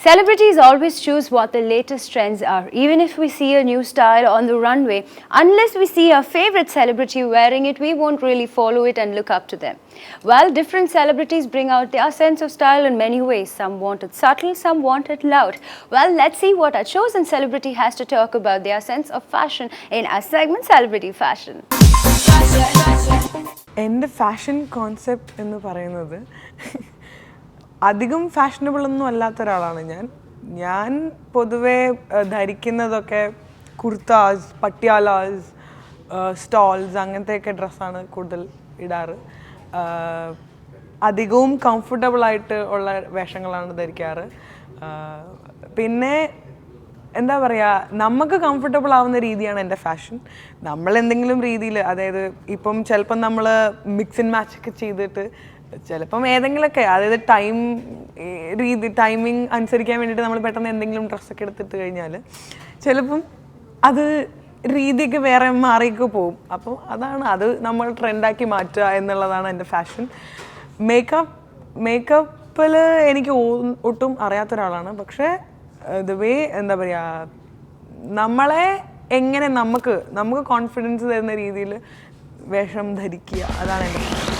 Celebrities always choose what the latest trends are. Even if we see a new style on the runway, unless we see our favorite celebrity wearing it, we won't really follow it and look up to them. Well, different celebrities bring out their sense of style in many ways. Some want it subtle, some want it loud. Well, let's see what our chosen celebrity has to talk about their sense of fashion in our segment Celebrity Fashion. എൻ്റെ fashion concept എന്ന് പറയുന്നത് അധികം fashionable ഒന്നും അല്ലാത്ത ഒരാളാണ് ഞാൻ പൊതുവേ ധരിക്കുന്നതൊക്കെ kurtas, പട്യാലാസ്, stalls അങ്ങനത്തെയൊക്കെ ഡ്രസ്സാണ് കൂടുതൽ ഇടാറ്. അധികവും കംഫർട്ടബിളായിട്ട് ഉള്ള വേഷങ്ങളാണ് ധരിക്കാറ്. പിന്നെ എന്താ പറയുക, നമുക്ക് കംഫർട്ടബിൾ ആവുന്ന രീതിയാണ് എൻ്റെ ഫാഷൻ. നമ്മൾ എന്തെങ്കിലും രീതിയിൽ, അതായത് ഇപ്പം ചിലപ്പം നമ്മൾ മിക്സ് ആൻഡ് മാച്ച് ഒക്കെ ചെയ്തിട്ട് ചിലപ്പം ഏതെങ്കിലുമൊക്കെ, അതായത് ടൈമിങ് അനുസരിക്കാൻ വേണ്ടിയിട്ട് നമ്മൾ പെട്ടെന്ന് എന്തെങ്കിലും ഡ്രസ്സൊക്കെ എടുത്തിട്ട് കഴിഞ്ഞാൽ ചിലപ്പം അത് രീതിയൊക്കെ വേറെ മാറിയൊക്കെ പോവും. അപ്പോൾ അത് നമ്മൾ ട്രെൻഡാക്കി മാറ്റുക എന്നുള്ളതാണ് എൻ്റെ ഫാഷൻ. മേക്കപ്പിൽ എനിക്ക് ഒട്ടും അറിയാത്ത ഒരാളാണ്. പക്ഷേ ദ വേ, എന്താ പറയുക, നമ്മളെ എങ്ങനെ നമുക്ക് കോൺഫിഡൻസ് തരുന്ന രീതിയിൽ വേഷം ധരിക്കുക, അതാണ് എൻ്റെ ഫാഷൻ.